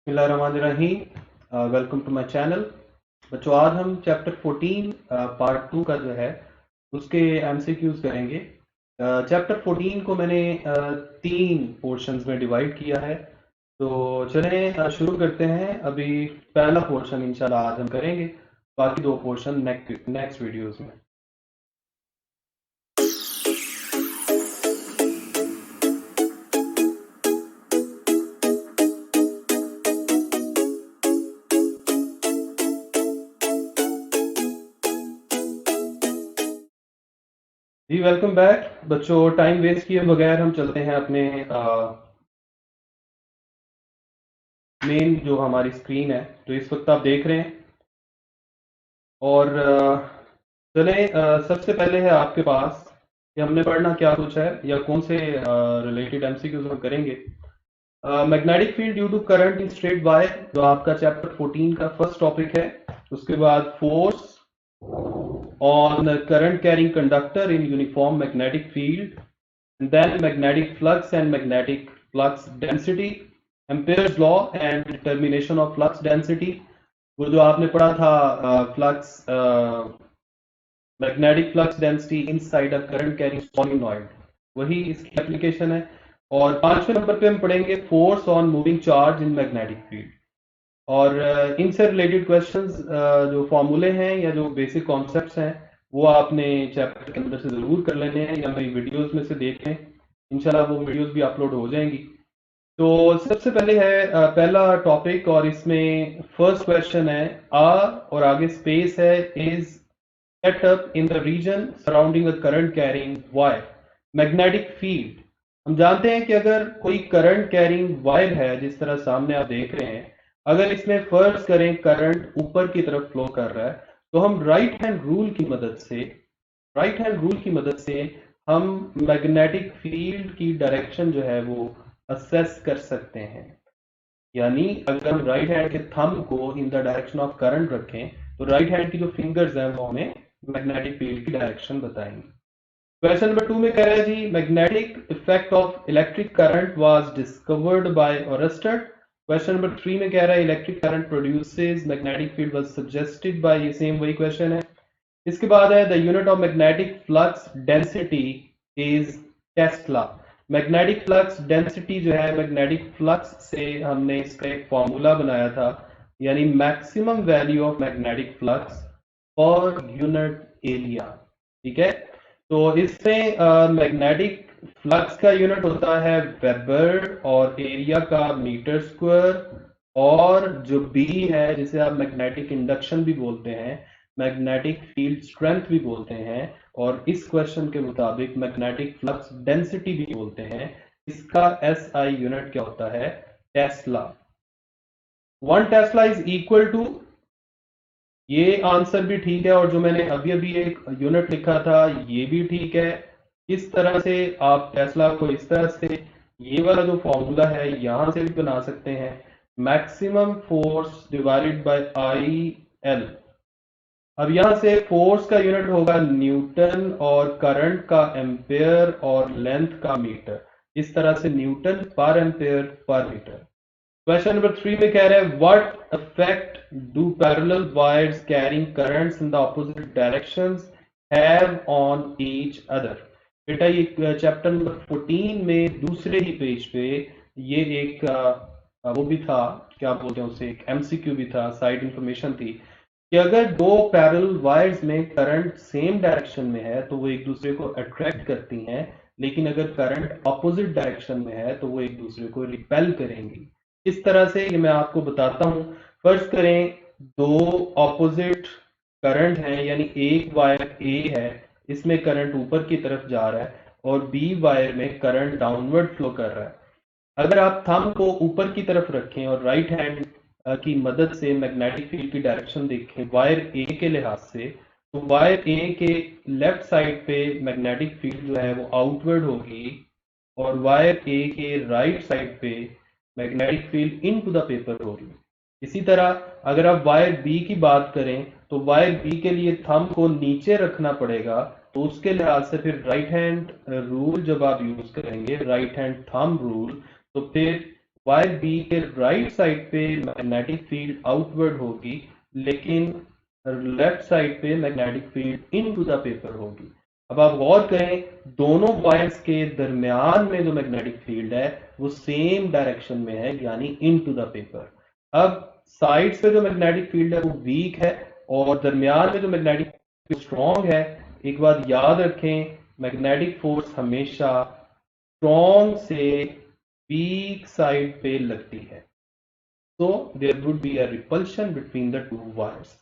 बिस्मिल्लाहिर्रहमानिर्रहीम। Welcome to my channel. बच्चों, आज हम चैप्टर 14 पार्ट 2 का जो है उसके एमसीक्यूज करेंगे। चैप्टर 14 को मैंने 3 पोर्शंस में डिवाइड किया है। तो चलें शुरू करते हैं। अभी पहला पोर्शन इंशाल्लाह आज हम करेंगे, बाकी 2 पोर्शन नेक्स्ट वीडियोस में। जी वेलकम बैक बच्चों। टाइम वेस्ट किए बगैर हम चलते हैं अपने मेन जो हमारी स्क्रीन है जो इस वक्त आप देख रहे हैं। और चलें सबसे पहले है आपके पास कि हमने पढ़ना क्या कुछ है या कौन से रिलेटेड एमसीक्यूज हम करेंगे। Magnetic field due to current in straight wire जो आपका चैप्टर 14 का फर्स्ट टॉपिक है। उसके बाद force on current carrying conductor in uniform magnetic field, then magnetic flux and magnetic flux density, Ampere's law and determination of flux density। वो जो आपने पढ़ा था flux magnetic flux density inside a current carrying solenoid, वही इसकी application है। और 5वें नंबर पे हम पढ़ेंगे force on moving charge in magnetic field. और इनसे रिलेटेड क्वेश्चंस जो फॉर्मूले हैं या जो बेसिक कॉन्सेप्ट्स हैं वो आपने चैप्टर के अंदर से ज़रूर कर लेने हैं या मेरी वीडियोस में से देख लें। इंशाल्लाह वो वीडियोस भी अपलोड हो जाएंगी। तो सबसे पहले है पहला टॉपिक, और इसमें फर्स्ट क्वेश्चन है और आगे स्पेस है, is set up in the region surrounding a current carrying wire magnetic field. हम जानते हैं कि अगर कोई करंट कैरिंग वायर है जिस तरह सामने आप देख रहे हैं, अगर इसमें फर्ज करें करंट ऊपर की तरफ फ्लो कर रहा है, तो हम राइट हैंड रूल की मदद से हम मैग्नेटिक फील्ड की डायरेक्शन जो है वो असेस कर सकते हैं। यानी अगर हम राइट हैंड के थंब को in the direction of current रखें तो राइट हैंड की जो फिंगर्स हैं वो हमें मैग्नेटिक फील्ड की डायरेक्शन बताएंगे। क्वेश्चन नंबर 2 में कह रहा है जी, magnetic effect of electric current was discovered by Oersted. Question number 3 में कह रहा है electric current produces magnetic field was suggested by, ये सेम वही क्वेश्चन है। इसके बाद है the unit of magnetic flux density is tesla. Magnetic flux density जो है, मैग्नेटिक फ्लक्स से हमने इसका एक फॉर्मूला बनाया था, यानी maximum value of magnetic flux per unit area. ठीक है, तो इसमें मैग्नेटिक फ्लक्स का यूनिट होता है वेबर और एरिया का मीटर स्क्वायर, और जो बी है जिसे आप मैग्नेटिक इंडक्शन भी बोलते हैं, मैग्नेटिक फील्ड स्ट्रेंथ भी बोलते हैं, और इस क्वेश्चन के मुताबिक मैग्नेटिक फ्लक्स डेंसिटी भी बोलते हैं। इसका एसआई यूनिट क्या होता है? Tesla. 1 tesla is equal to, ये आंसर भी ठीक है, और जो मैंने अभी अभी एक यूनिट लिखा था ये भी ठीक है। इस तरह से आप टेस्ला को इस तरह से, ये वाला जो फॉर्मूला है यहां से भी बना सकते हैं, maximum force divided by I L. अब यहां से फोर्स का यूनिट होगा न्यूटन, और करंट का एम्पेयर, और लेंथ का मीटर। इस तरह से Newton per ampere per metre. Question number 3 में कह रहा है what effect do parallel wires carrying currents in the opposite directions have on each other. बेटा ये चैप्टर नंबर 14 में दूसरे ही पेज पे ये एक वो भी था, क्या बोलते हैं उसे, एक एमसीक्यू भी था, साइड इंफॉर्मेशन थी कि अगर दो पैरेलल वायर्स में करंट सेम डायरेक्शन में है तो वो एक दूसरे को अट्रैक्ट करती हैं, लेकिन अगर करंट ऑपोजिट डायरेक्शन में है तो वो एक दूसरे को रिपेल करेंगी। इस तरह से ये मैं आपको बताता हूं। फर्ज करें दो ऑपोजिट करंट हैं, यानी एक वायर ए है, इसमें करंट ऊपर की तरफ जा रहा है, और बी वायर में करंट डाउनवर्ड फ्लो कर रहा है। अगर आप थंब को ऊपर की तरफ रखें और राइट हैंड की मदद से मैग्नेटिक फील्ड की डायरेक्शन देखें वायर ए के लिहाज से, तो वायर ए के लेफ्ट साइड पे मैग्नेटिक फील्ड जो है वो आउटवर्ड होगी, और वायर ए के राइट साइड पे magnetic field into the paper होगी। इसी तरह अगर आप वायर बी की बात करें तो वायर बी के लिए थंब को नीचे रखना पड़ेगा, तो उसके लिहाज से फिर राइट हैंड रूल जब आप यूज करेंगे, राइट हैंड थंब रूल, तो फिर वायर बी के राइट साइड पे मैग्नेटिक फील्ड आउटवर्ड होगी, लेकिन लेफ्ट साइड पे magnetic field into the paper होगी। अब आप गौर करें, दोनों वायर्स के दरमियान में जो मैग्नेटिक फील्ड है वो सेम डायरेक्शन में है, यानी इनटू द पेपर। अब साइड्स पे जो मैग्नेटिक फील्ड है वो वीक है और दरमियान में जो मैग्नेटिक फील्ड स्ट्रॉन्ग है। एक बात याद रखें, मैग्नेटिक फोर्स हमेशा स्ट्रॉन्ग से वीक साइड पे लगती है। So there would be a repulsion between the two wires.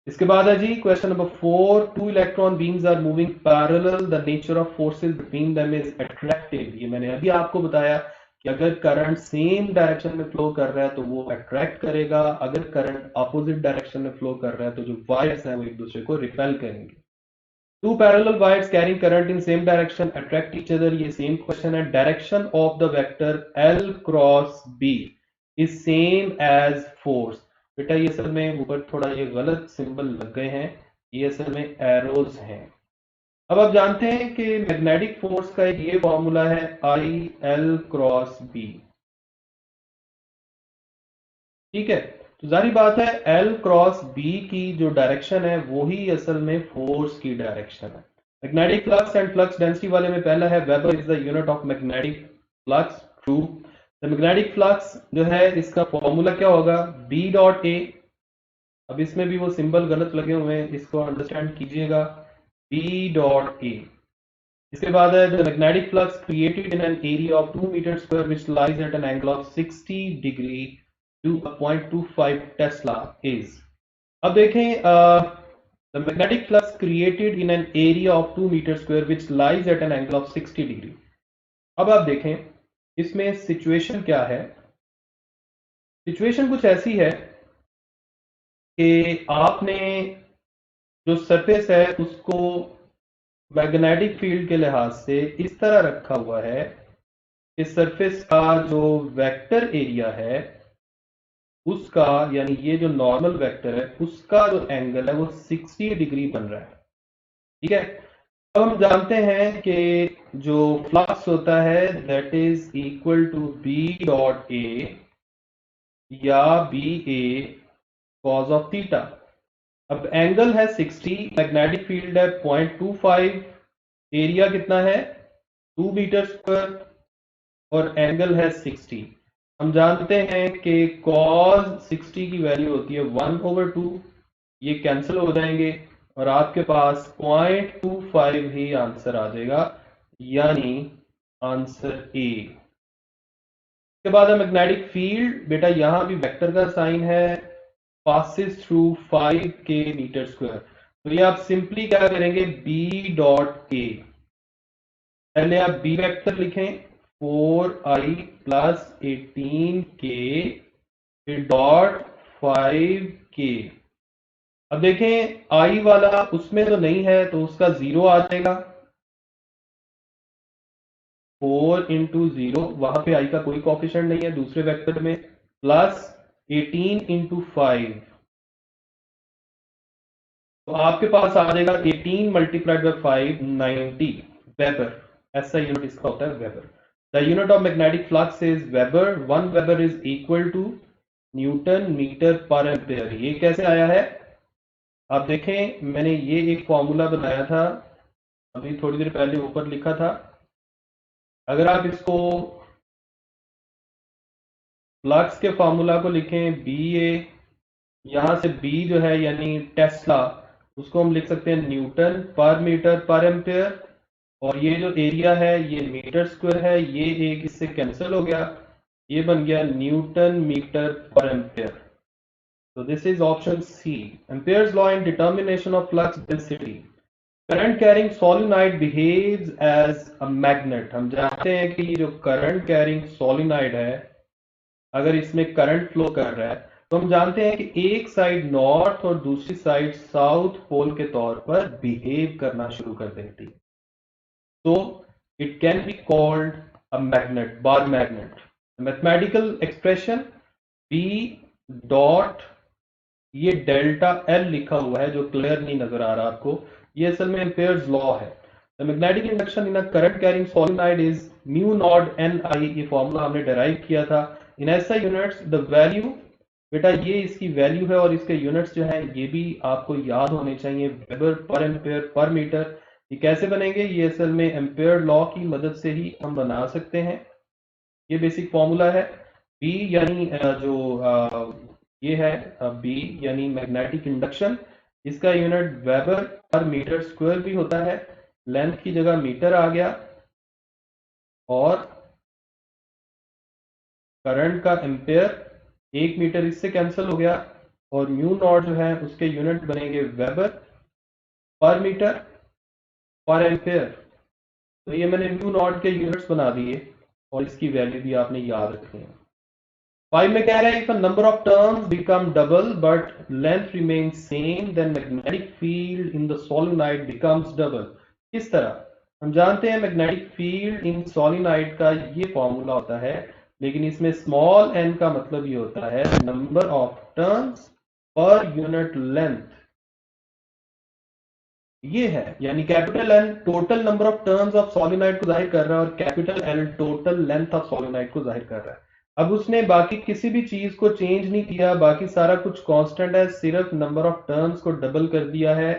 इसके बाद है जी question number 4, two electron beams are moving parallel, the nature of forces between them is attractive. ये मैंने अभी आपको बताया कि अगर करंट सेम डायरेक्शन में फ्लो कर रहा है तो वो अट्रैक्ट करेगा, अगर करंट अपोजिट डायरेक्शन में फ्लो कर रहा है तो जो वायर्स हैं वो एक दूसरे को रिपेल करेंगे। Two parallel wires carrying current in same direction attract each other, ये सेम क्वेश्चन है। Direction of the vector L cross B is same as force. बेटा ये असल में ऊपर थोड़ा ये गलत सिंबल लग गए हैं, ये असल में एरोज हैं। अब आप जानते हैं कि मैग्नेटिक फोर्स का एक ये फॉर्मूला है I L क्रॉस B, ठीक है। तो जारी बात है L क्रॉस B की जो डायरेक्शन है वो ही असल में फोर्स की डायरेक्शन है। Magnetic flux and flux density वाले में पहला है weber is the unit of magnetic flux, true. Magnetic flux जो है इसका फॉर्मूला क्या होगा, B डॉट A। अब इसमें भी वो सिंबल गलत लगे हुए हैं, इसको अंडरस्टैंड कीजिएगा, B डॉट A। इसके बाद है the magnetic flux created in an area of 2 metre square which lies at an angle of 60 degree to 0.25 tesla is. अब देखें, the magnetic flux created in an area of 2 metre square which lies at an angle of 60 degree. अब आप देखें इसमें situation क्या है। Situation कुछ ऐसी है कि आपने जो सरफेस है उसको मैग्नेटिक फील्ड के लिहाज से इस तरह रखा हुआ है कि सरफेस का जो वेक्टर एरिया है उसका, यानी ये जो नॉर्मल वेक्टर है उसका जो एंगल है वो 60 डिग्री बन रहा है, ठीक है। अब हम जानते हैं कि जो फ्लक्स होता है that is equal to B dot A या B A cos of theta. अब एंगल है 60, मैग्नेटिक फील्ड है 0.25, एरिया कितना है 2 मीटर स्क्वायर और एंगल है 60। हम जानते हैं कि cos 60 की वैल्यू होती है 1/2, ये कैंसिल हो जाएंगे और आपके पास 0.25 ही आंसर आ जाएगा, यानी आंसर ए। इसके बाद है मैग्नेटिक फील्ड, बेटा यहां भी वेक्टर का साइन है, passes through 5k metre square. तो ये आप सिंपली क्या करेंगे, b डॉट के, पहले आप b वेक्टर लिखें 4i plus 18k dot 5k। अब देखें i वाला उसमें तो नहीं है तो उसका 0 आ जाएगा, 4 इंटू 0, वहां पे i का कोई कॉफिशेंट नहीं है दूसरे वेक्टर में, प्लस 18 इंटू 5, तो आपके पास आ जाएगा 18 मल्टीप्लाइड बाई 5, 90 वेबर। ऐसा यूनिट इसका होता है weber. The unit of magnetic flux is weber, 1 weber is equal to newton metre per ampere. ये कैसे आया है, आप देखें मैंने ये एक फॉर्मूला बनाया था अभी थोड़ी देर पहले ऊपर लिखा था। अगर आप इसको फ्लक्स के फॉर्मूला को लिखें बी ए, यहां से बी जो है यानी टेस्ला, उसको हम लिख सकते हैं न्यूटन पर मीटर पर एम्पेयर, और ये जो एरिया है ये मीटर स्क्वायर है, ये एक इससे कैंसिल हो गया, ये बन गया newton metre per ampere. So this is option C. Ampere's law in determination of flux density. Current carrying solenoid behaves as a magnet. हम जानते हैं कि जो current carrying solenoid है, अगर इसमें करंट फ्लो कर रहा है तो हम जानते हैं कि एक साइड नॉर्थ और दूसरी साइड साउथ पोल के तौर पर बिहेव करना शुरू कर देती है। तो it can be called a magnet, bar magnet. Mathematical expression B dot, ये डेल्टा एल लिखा हुआ है जो क्लियर नहीं नजर आ रहा आपको, ये असल में एम्पेयर्स लॉ है। The magnetic induction in a current carrying solenoid is mu naught n I, ये फॉर्मूला हमने डेराइव किया था। इन ऐसा यूनिट्स द वैल्यू, बेटा ये इसकी वैल्यू है और इसके यूनिट्स जो है ये भी आपको याद होने चाहिए, weber per ampere per metre. ये कैसे बनेंगे, ये असल में एम्पेयर लॉ की मदद से ही हम बना सकते हैं। ये बेसिक फॉर्मूला है। बी यानी ये है बी यानी मैग्नेटिक इंडक्शन, इसका unit weber per metre square भी होता है, लेंथ की जगह मीटर आ गया, और करंट का एम्पेयर, 1 मीटर इससे कैंसिल हो गया, और म्यू नॉट जो है उसके यूनिट बनेंगे weber per metre per ampere. तो ये मैंने म्यू नॉट के यूनिट्स बना दिए और इसकी वैल्यू भी आपने याद रखनी है। 5 में कह रहा है if a number of turns become double but length remains same then magnetic field in the solenoid becomes double. किस तरह, हम जानते हैं मैग्नेटिक फील्ड इन सोलेनोइड का ये फॉर्मूला होता है, लेकिन इसमें स्मॉल n का मतलब ये होता है number of turns per unit length, ये है, यानी capital N total number of turns of solenoid को जाहिर कर रहा है और capital L total length of solenoid को जाहिर कर रहा है। अब उसने बाकी किसी भी चीज को चेंज नहीं किया, बाकी सारा कुछ कांस्टेंट है, सिर्फ नंबर ऑफ टर्न्स को डबल कर दिया है।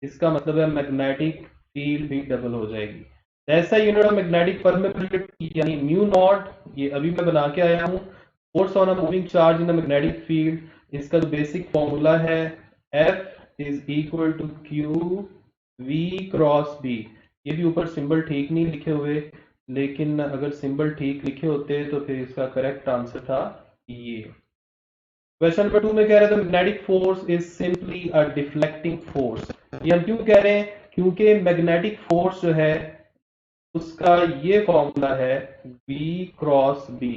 इसका मतलब है मैग्नेटिक फील्ड भी डबल हो जाएगी। ऐसा यूनिट ऑफ मैग्नेटिक परमेबिलिटी यानी म्यू नॉट, ये अभी मैं बना के आया हूं, force on a moving charge in the magnetic field. इसका जो बेसिक फॉर्मूला है F is equal to q V cross B। ये भी ऊपर सिंबल ठीक नहीं लिखे हुए, लेकिन अगर सिंबल ठीक लिखे होते तो फिर इसका करेक्ट आंसर था ये। क्वेश्चन नंबर 2 में कह रहे थे magnetic force is simply a deflecting force. ये हम क्यों कह रहे हैं, क्योंकि मैग्नेटिक फोर्स जो है उसका ये फॉर्मूला है V क्रॉस B।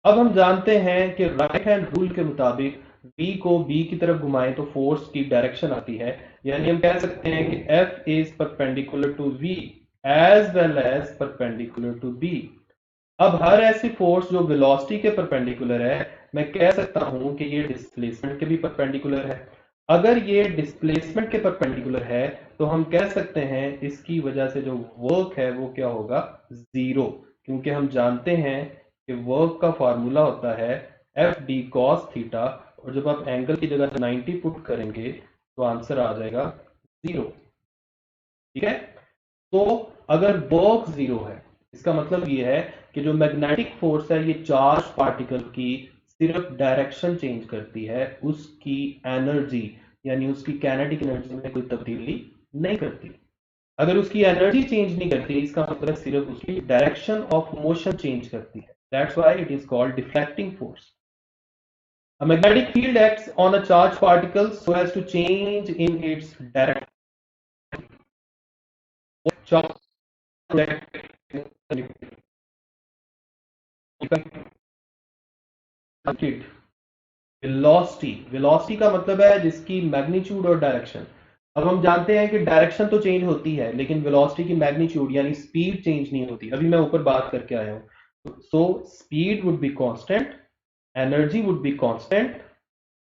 अब हम जानते हैं कि राइट हैंड रूल के मुताबिक V को B की तरफ घुमाएं तो फोर्स की डायरेक्शन आती है, यानी हम कह सकते हैं कि F is perpendicular to V as well as perpendicular to B। अब हर ऐसी फोर्स जो वेलोसिटी के परपेंडिकुलर है, मैं कह सकता हूं कि ये डिस्प्लेसमेंट के भी परपेंडिकुलर है। अगर ये डिस्प्लेसमेंट के परपेंडिकुलर है तो हम कह सकते हैं इसकी वजह से जो वर्क है वो क्या होगा, जीरो, क्योंकि हम जानते हैं कि वर्क का फार्मूला होता है एफ डी कॉस थीटा, और जब आप एंगल की जगह 90 पुट करेंगे तो आंसर आ जाएगा जीरो। ठीक है, तो अगर वर्क जीरो है इसका मतलब ये है कि जो मैग्नेटिक फोर्स है ये चार्ज पार्टिकल की सिर्फ डायरेक्शन चेंज करती है, उसकी एनर्जी यानी उसकी काइनेटिक एनर्जी में कोई तब्दीली नहीं करती। अगर उसकी एनर्जी चेंज नहीं करती इसका मतलब सिर्फ उसकी डायरेक्शन ऑफ मोशन चेंज करती है। That's why it is called deflecting force. A magnetic field acts on a charged particle so as to change in its direction. Velocity, velocity का मतलब है जिसकी मैग्नीट्यूड और डायरेक्शन। अब हम जानते हैं कि डायरेक्शन तो चेंज होती है लेकिन वेलोसिटी की मैग्नीट्यूड यानी स्पीड चेंज नहीं होती। अभी मैं ऊपर बात करके आया हूं। So speed would be constant, energy would be constant,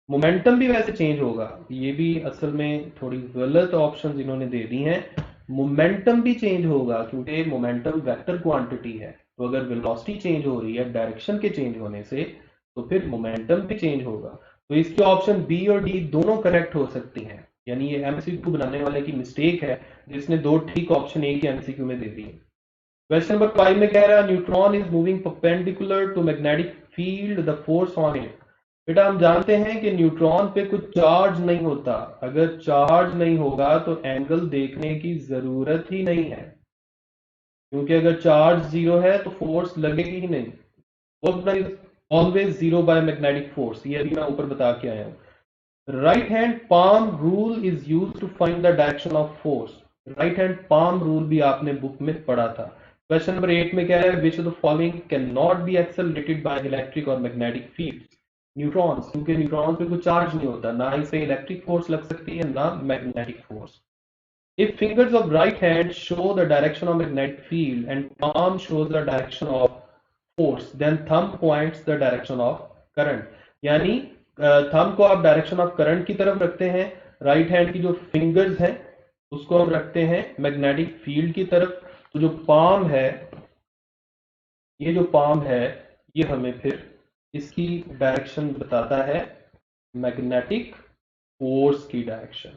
momentum भी वैसे चेंज होगा। ये भी असल में थोड़ी गलत ऑप्शन इन्होंने दे दी हैं। मोमेंटम भी चेंज होगा क्योंकि मोमेंटम वेक्टर क्वांटिटी है, तो अगर वेलोसिटी चेंज हो रही है डायरेक्शन के चेंज होने से तो फिर मोमेंटम भी चेंज होगा। तो इसके ऑप्शन बी और डी दोनों करेक्ट हो सकती हैं, यानी ये एमसीक्यू बनाने वाले की मिस्टेक है जिसने दो ठीक ऑप्शन एक ही एमसीक्यू में दे दिए। क्वेश्चन नंबर 5 में कह रहा है neutron is moving perpendicular to magnetic field, the force on it. बेटा हम जानते हैं कि न्यूट्रॉन पे कुछ चार्ज नहीं होता, अगर चार्ज नहीं होगा तो एंगल देखने की जरूरत ही नहीं है, क्योंकि अगर चार्ज जीरो है तो फोर्स लगेगी ही नहीं। वो is always zero by magnetic force, ये अभी मैं ऊपर बता के आया हूं। Right hand palm rule is use to find the direction of force. Right hand palm rule भी आपने बुक में पढ़ा था। क्वेश्चन नंबर 8 में कह रहा है which of the following can not be accelerated by electric और मैग्नेटिक फील्ड। न्यूट्रॉन्स, क्योंकि न्यूट्रॉन पे कोई चार्ज नहीं होता, ना इसे इलेक्ट्रिक फोर्स लग सकती है ना magnetic force. If fingers of right hand show the direction of magnetic field and palm shows the direction of force, then thumb points the direction of current। यानी थंब को आप डायरेक्शन ऑफ करंट की तरफ रखते हैं, right hand की जो fingers हैं उसको हम रखते हैं मैग्नेटिक फील्ड की तरफ। तो जो पाम है ये जो पाम है ये हमें फिर इसकी डायरेक्शन बताता है, मैग्नेटिक फोर्स की डायरेक्शन।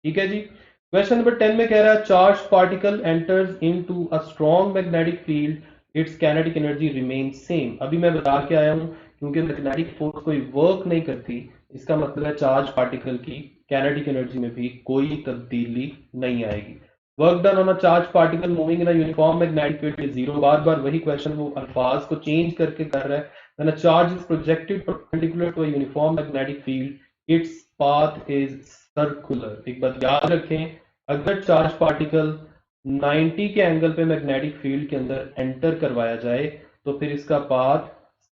ठीक है जी। क्वेश्चन नंबर 10 में कह रहा है charge particle enters into a strong magnetic field, it's kinetic energy remain same. अभी मैं बता के आया हूं क्योंकि मैग्नेटिक फोर्स कोई वर्क नहीं करती, इसका मतलब है चार्ज पार्टिकल की काइनेटिक एनर्जी में भी कोई तब्दीली नहीं आएगी। Work done on a charge particle moving in a uniform magnetic field is zero. बार बार वही क्वेश्चन, वो अल्फाज को चेंज करके कर रहा है। When a charge is projected perpendicular to a uniform magnetic field its path is circular. एक बात याद रखें, अगर चार्ज पार्टिकल 90 के एंगल पे मैग्नेटिक फील्ड के अंदर एंटर करवाया जाए तो फिर इसका पाथ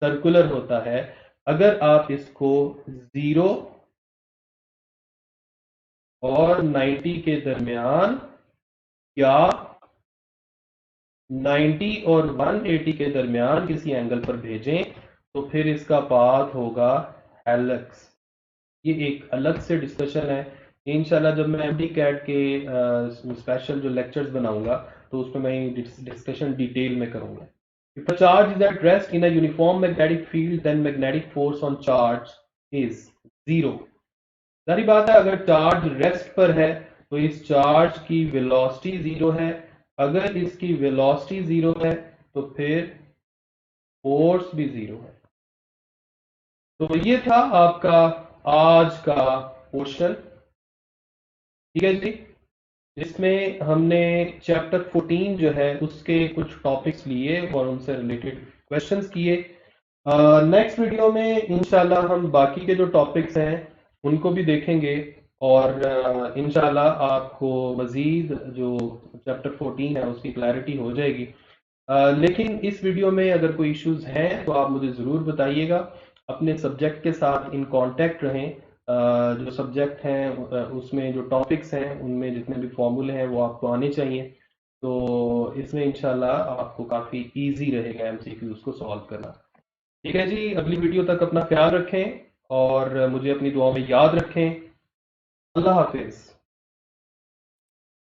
सर्कुलर होता है। अगर आप इसको 0 और 90 के दरमियान या 90 और 180 के दरमियान किसी एंगल पर भेजें तो फिर इसका पाथ होगा हेलिक्स। ये एक अलग से डिस्कशन है। इंशाल्लाह जब मैं एमडी कैट के स्पेशल जो लेक्चर्स बनाऊंगा तो उसमें मैं डिस्कशन डिटेल में करूंगा। If a charge is at rest in a uniform magnetic field, then magnetic force on charge is zero. सारी बात है, अगर चार्ज रेस्ट पर है तो इस चार्ज की वेलोसिटी जीरो है। अगर इसकी वेलोसिटी जीरो है तो फिर फोर्स भी जीरो है। तो ये था आपका आज का पोर्शन। ठीक है जी, जिसमें हमने चैप्टर 14 जो है उसके कुछ टॉपिक्स लिए और उनसे रिलेटेड क्वेश्चंस किए। नेक्स्ट वीडियो में इंशाल्लाह हम बाकी के जो टॉपिक्स हैं उनको भी देखेंगे और इंशाल्लाह आपको मज़ीद जो चैप्टर 14 है उसकी क्लैरिटी हो जाएगी। लेकिन इस वीडियो में अगर कोई इश्यूज हैं तो आप मुझे ज़रूर बताइएगा। अपने सब्जेक्ट के साथ इन कांटेक्ट रहें। जो सब्जेक्ट हैं उसमें जो टॉपिक्स हैं उनमें जितने भी फॉर्मूले हैं वो आपको आने चाहिए। तो इसमें इंशाल्लाह आपको काफ़ी इजी रहेगा एमसीक्यूज को सॉल्व करना। ठीक है जी, अगली वीडियो तक अपना ख्याल रखें और मुझे अपनी दुआ में याद रखें। अल्लाह हाफिज।